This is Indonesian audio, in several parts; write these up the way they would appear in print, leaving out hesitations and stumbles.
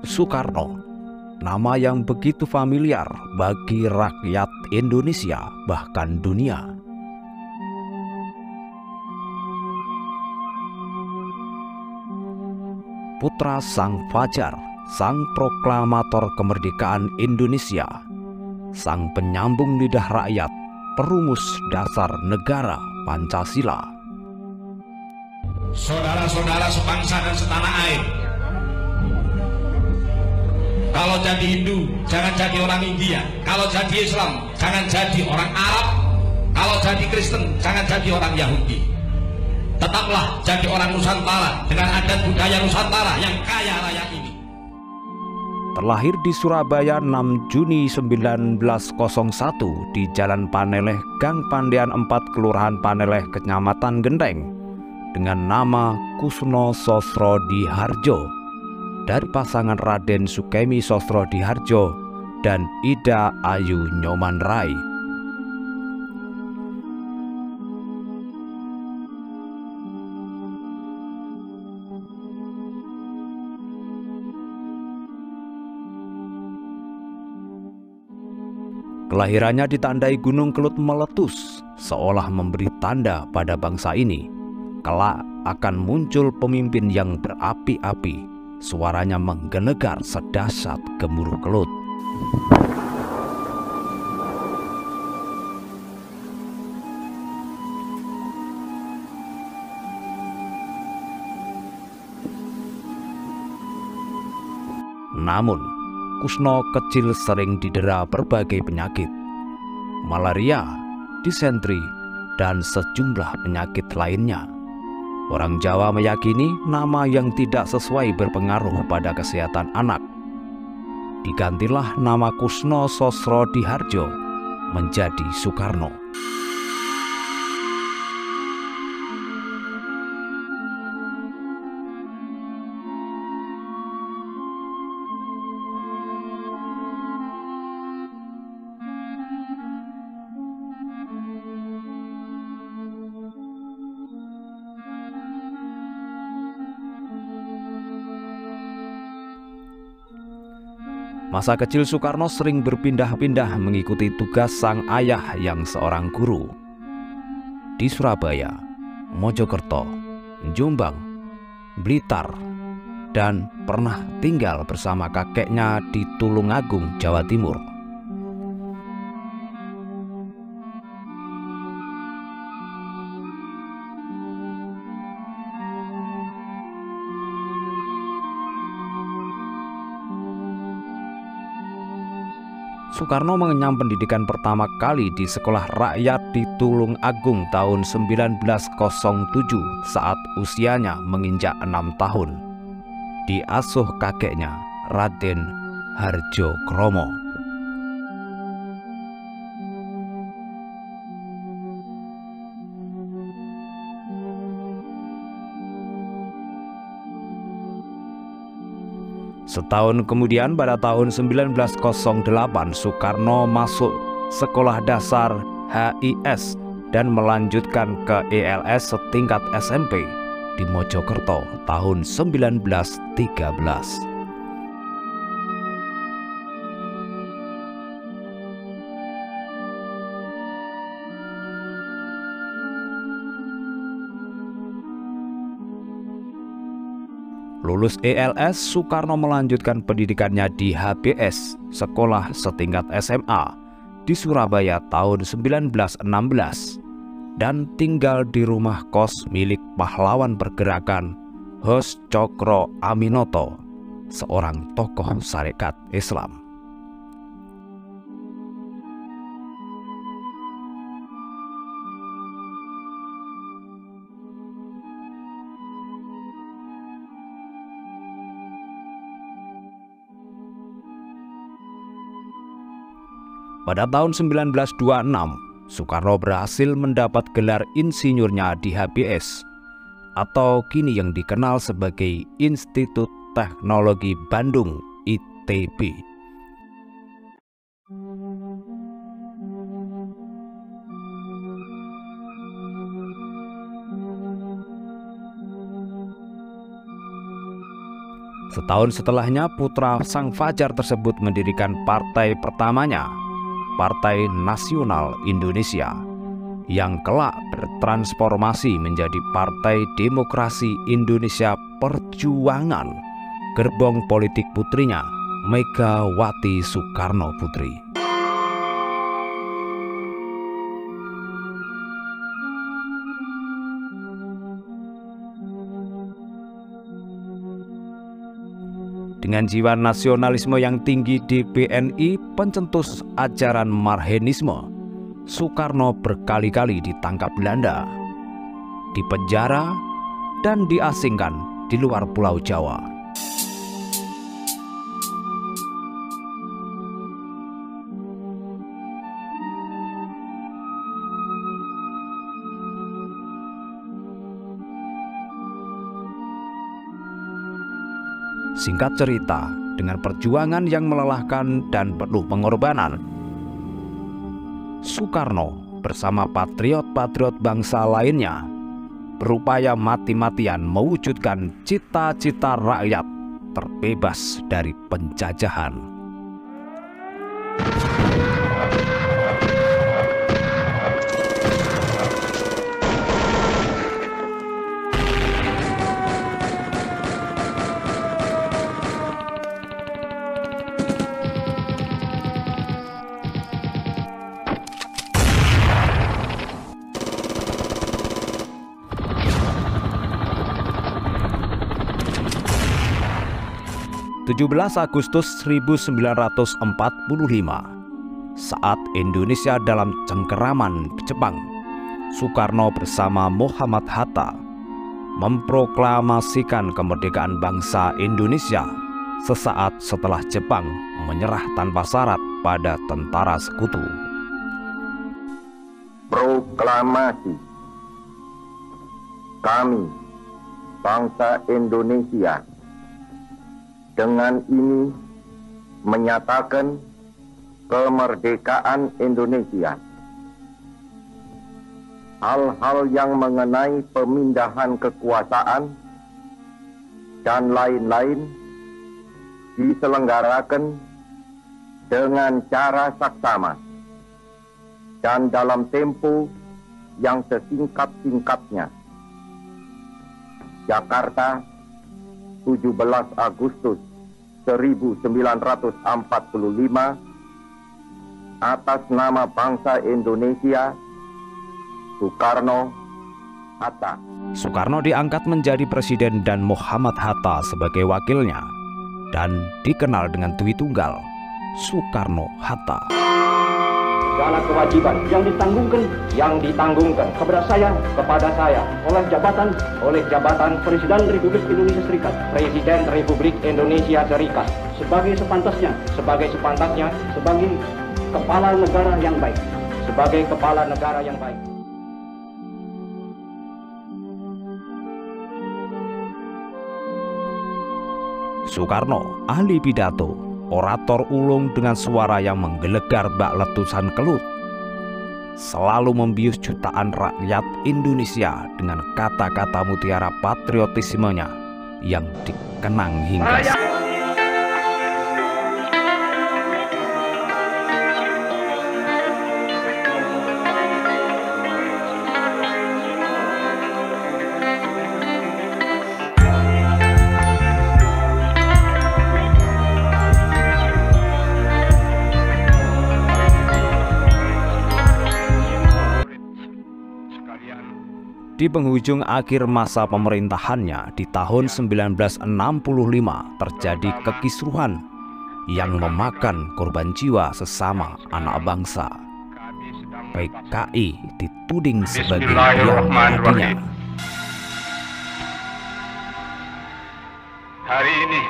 Soekarno, nama yang begitu familiar bagi rakyat Indonesia bahkan dunia. Putra sang fajar, sang proklamator kemerdekaan Indonesia, sang penyambung lidah rakyat, perumus dasar negara Pancasila. Saudara-saudara sebangsa dan setanah air, kalau jadi Hindu jangan jadi orang India, kalau jadi Islam jangan jadi orang Arab, kalau jadi Kristen jangan jadi orang Yahudi. Tetaplah jadi orang Nusantara dengan adat budaya Nusantara yang kaya raya ini. Terlahir di Surabaya 6 Juni 1901 di Jalan Paneleh, Gang Pandean 4, Kelurahan Paneleh, Kecamatan Genteng, dengan nama Kusno Sosrodiharjo, dari pasangan Raden Sukemi Sosrodiharjo dan Ida Ayu Nyoman Rai. Kelahirannya ditandai gunung kelut meletus, seolah memberi tanda pada bangsa ini kelak akan muncul pemimpin yang berapi-api, suaranya menggenegar sedahsyat gemuruh kelut. Namun, Kusno kecil sering didera berbagai penyakit, malaria, disentri, dan sejumlah penyakit lainnya. Orang Jawa meyakini nama yang tidak sesuai berpengaruh pada kesehatan anak. Digantilah nama Kusno Sosrodiharjo menjadi Soekarno. Masa kecil Soekarno sering berpindah-pindah mengikuti tugas sang ayah yang seorang guru. Di Surabaya, Mojokerto, Jombang, Blitar, dan pernah tinggal bersama kakeknya di Tulungagung, Jawa Timur. Soekarno mengenyam pendidikan pertama kali di sekolah rakyat di Tulungagung tahun 1907 saat usianya menginjak 6 tahun. Diasuh kakeknya, Raden Harjokromo. Setahun kemudian pada tahun 1908 Soekarno masuk sekolah dasar HIS dan melanjutkan ke ELS setingkat SMP di Mojokerto tahun 1913. Lulus ELS, Soekarno melanjutkan pendidikannya di HBS, sekolah setingkat SMA, di Surabaya tahun 1916, dan tinggal di rumah kos milik pahlawan pergerakan Hos Cokro Aminoto, seorang tokoh syarikat Islam. Pada tahun 1926, Soekarno berhasil mendapat gelar insinyurnya di HBS, atau kini yang dikenal sebagai Institut Teknologi Bandung (ITB). Setahun setelahnya, putra Sang Fajar tersebut mendirikan partai pertamanya, Partai Nasional Indonesia, yang kelak bertransformasi menjadi Partai Demokrasi Indonesia Perjuangan, gerbong politik putrinya, Megawati Soekarno Putri. Dengan jiwa nasionalisme yang tinggi di BNI, pencetus ajaran Marxisme, Soekarno berkali-kali ditangkap Belanda, dipenjara, dan diasingkan di luar Pulau Jawa. Singkat cerita, dengan perjuangan yang melelahkan dan penuh pengorbanan, Soekarno bersama patriot-patriot bangsa lainnya berupaya mati-matian mewujudkan cita-cita rakyat terbebas dari penjajahan. Agustus 1945, saat Indonesia dalam cengkeraman Jepang, Soekarno bersama Muhammad Hatta memproklamasikan kemerdekaan bangsa Indonesia sesaat setelah Jepang menyerah tanpa syarat pada tentara sekutu. Proklamasi. Kami, bangsa Indonesia, dengan ini menyatakan kemerdekaan Indonesia. Hal-hal yang mengenai pemindahan kekuasaan dan lain-lain diselenggarakan dengan cara saksama dan dalam tempo yang sesingkat-singkatnya. Jakarta, 17 Agustus 1945, atas nama bangsa Indonesia, Soekarno Hatta. Soekarno diangkat menjadi presiden dan Muhammad Hatta sebagai wakilnya, dan dikenal dengan Twi Tunggal, Soekarno-Hatta. Segala kewajiban yang ditanggungkan kepada saya oleh jabatan Presiden Republik Indonesia Serikat, Presiden Republik Indonesia Serikat, sebagai sepantasnya sebagai kepala negara yang baik, Soekarno, ahli pidato, orator ulung dengan suara yang menggelegar bak letusan kelut, selalu membius jutaan rakyat Indonesia dengan kata-kata mutiara patriotismenya yang dikenang hingga Di penghujung akhir masa pemerintahannya di tahun 1965 terjadi kekisruhan yang memakan korban jiwa sesama anak bangsa. PKI dituding sebagai penggantinya. Hari ini,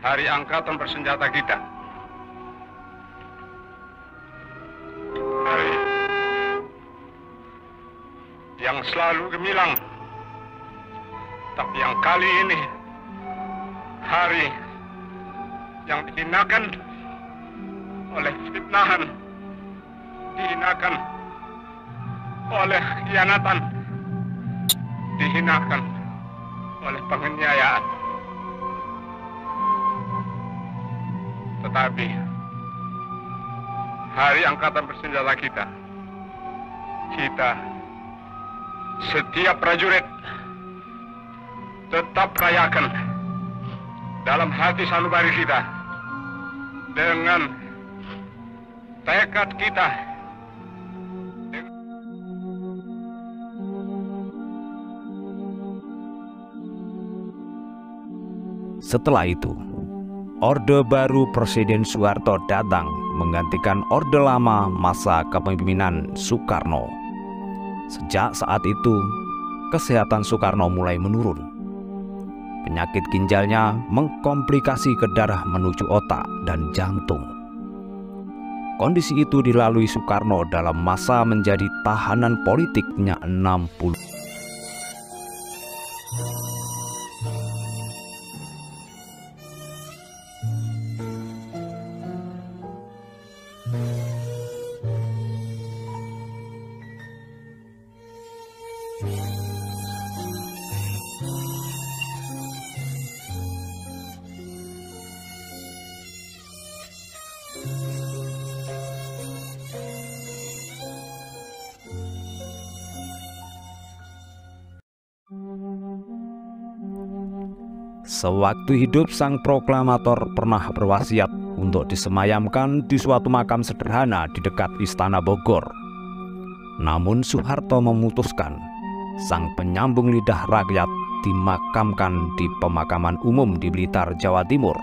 hari Angkatan Bersenjata kita. Hari yang selalu gemilang, tapi yang kali ini hari yang dihinakan oleh fitnahan, dihinakan oleh khianatan, dihinakan oleh penganiayaan. Tetapi Hari Angkatan Bersenjata kita, setiap prajurit tetap rayakan dalam hati sanubari kita dengan tekad kita. Setelah itu, Orde Baru Presiden Soeharto datang menggantikan Orde Lama masa kepemimpinan Soekarno. Sejak saat itu, kesehatan Soekarno mulai menurun. Penyakit ginjalnya mengkomplikasi ke darah menuju otak dan jantung. Kondisi itu dilalui Soekarno dalam masa menjadi tahanan politiknya 60. Sewaktu hidup, sang proklamator pernah berwasiat untuk disemayamkan di suatu makam sederhana di dekat Istana Bogor. Namun Soeharto memutuskan sang penyambung lidah rakyat dimakamkan di pemakaman umum di Blitar, Jawa Timur,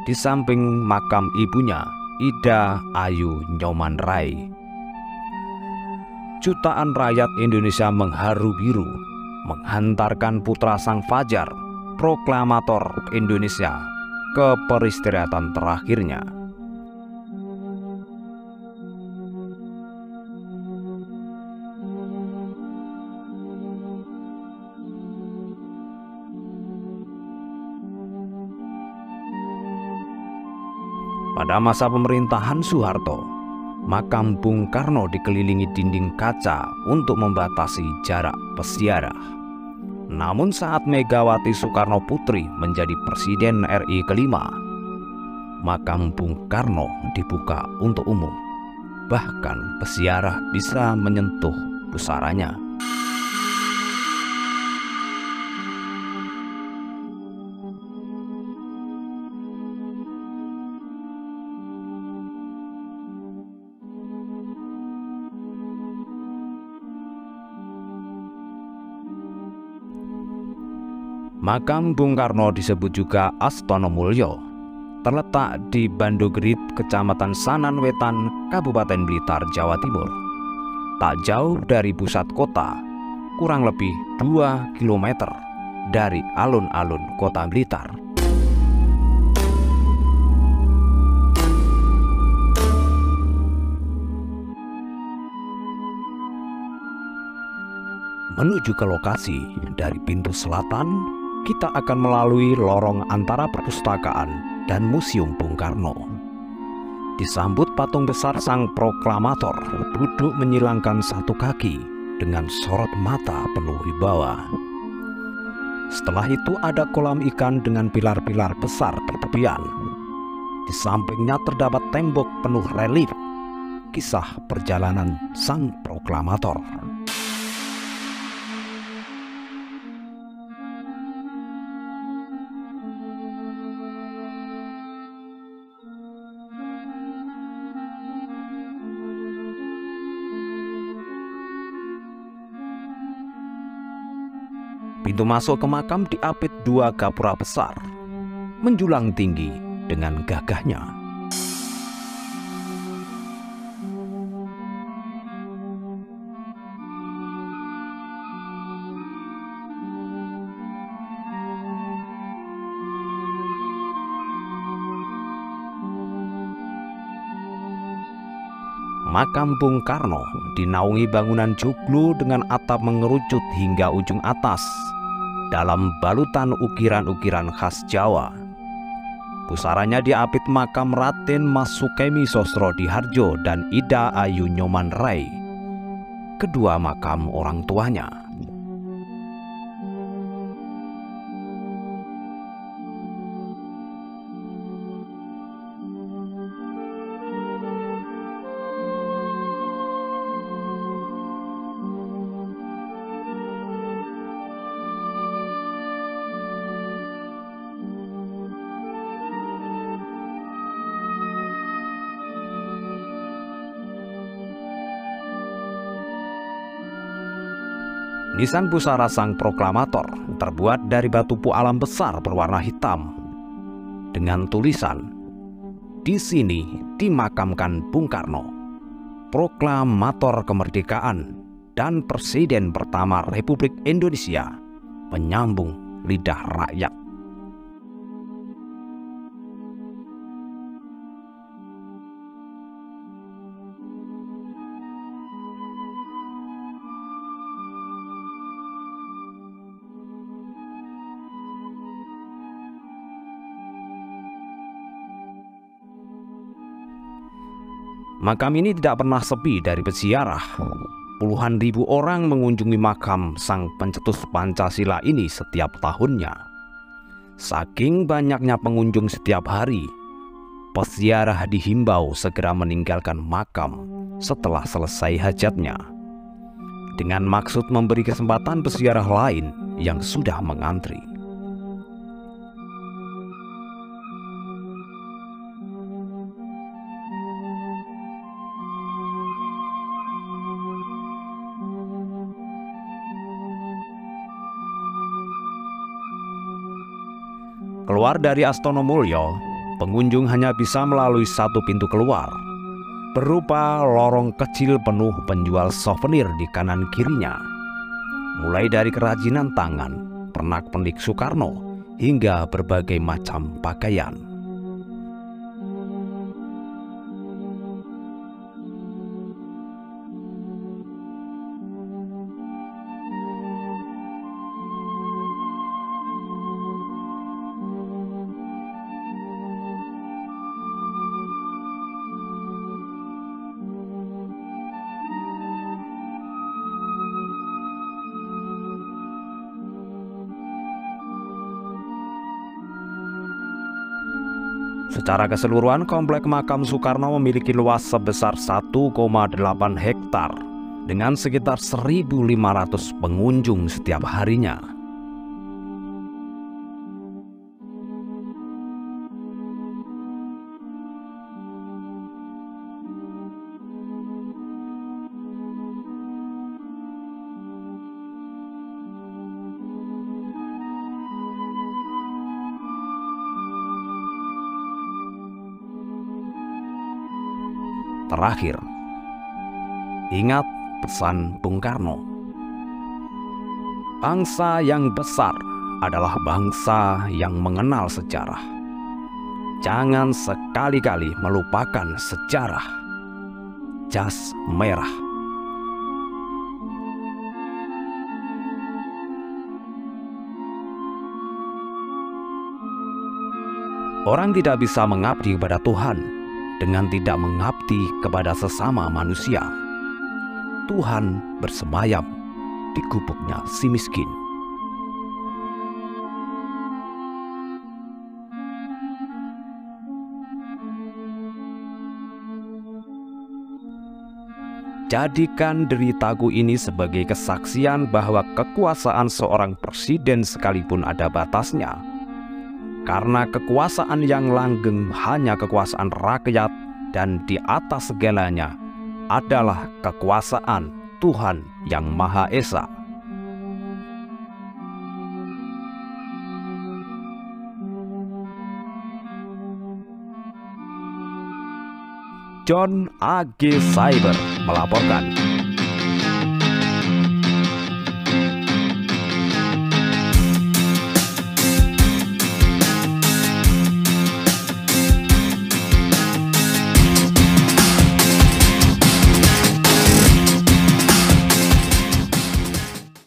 di samping makam ibunya, Ida Ayu Nyoman Rai. Jutaan rakyat Indonesia mengharu biru menghantarkan putra sang fajar, proklamator Indonesia, ke peristirahatan terakhirnya. Pada masa pemerintahan Soeharto, makam Bung Karno dikelilingi dinding kaca untuk membatasi jarak peziarah. Namun saat Megawati Soekarno Putri menjadi Presiden RI kelima, makam Bung Karno dibuka untuk umum. Bahkan peziarah bisa menyentuh pusaranya. Makam Bung Karno disebut juga Astono Mulyo, terletak di Bandogrit, Kecamatan Sanan Wetan, Kabupaten Blitar, Jawa Timur. Tak jauh dari pusat kota, kurang lebih 2 km dari alun-alun kota Blitar. Menuju ke lokasi dari pintu selatan, kita akan melalui lorong antara perpustakaan dan Museum Bung Karno. Disambut patung besar sang proklamator duduk menyilangkan satu kaki dengan sorot mata penuh wibawa. Setelah itu ada kolam ikan dengan pilar-pilar besar di tepian. Di sampingnya terdapat tembok penuh relief kisah perjalanan sang proklamator. Pintu masuk ke makam diapit 2 gapura besar, menjulang tinggi dengan gagahnya. Makam Bung Karno dinaungi bangunan joglo dengan atap mengerucut hingga ujung atas dalam balutan ukiran-ukiran khas Jawa. Pusarannya diapit makam Raden Mas Sukemi Sosrodihardjo dan Ida Ayu Nyoman Rai, kedua makam orang tuanya. Nisan pusara sang proklamator terbuat dari batu pualam besar berwarna hitam dengan tulisan, "Di sini dimakamkan Bung Karno, proklamator kemerdekaan dan Presiden pertama Republik Indonesia, penyambung lidah rakyat." Makam ini tidak pernah sepi dari peziarah. Puluhan ribu orang mengunjungi makam sang pencetus Pancasila ini setiap tahunnya. Saking banyaknya pengunjung setiap hari, peziarah dihimbau segera meninggalkan makam setelah selesai hajatnya, dengan maksud memberi kesempatan peziarah lain yang sudah mengantri. Keluar dari Astono Mulyo, pengunjung hanya bisa melalui satu pintu keluar, berupa lorong kecil penuh penjual souvenir di kanan kirinya. Mulai dari kerajinan tangan, pernak-pernik Soekarno, hingga berbagai macam pakaian. Secara keseluruhan, komplek makam Soekarno memiliki luas sebesar 1,8 hektar dengan sekitar 1.500 pengunjung setiap harinya. Terakhir, ingat pesan Bung Karno. Bangsa yang besar adalah bangsa yang mengenal sejarah. Jangan sekali-kali melupakan sejarah. Jas merah. Orang tidak bisa mengabdi kepada Tuhan dengan tidak mengabdi kepada sesama manusia. Tuhan bersemayam di gubuknya si miskin. Jadikan deritaku ini sebagai kesaksian bahwa kekuasaan seorang presiden sekalipun ada batasnya. Karena kekuasaan yang langgeng hanya kekuasaan rakyat, dan di atas segalanya adalah kekuasaan Tuhan yang Maha Esa. John A.G. Cyber melaporkan.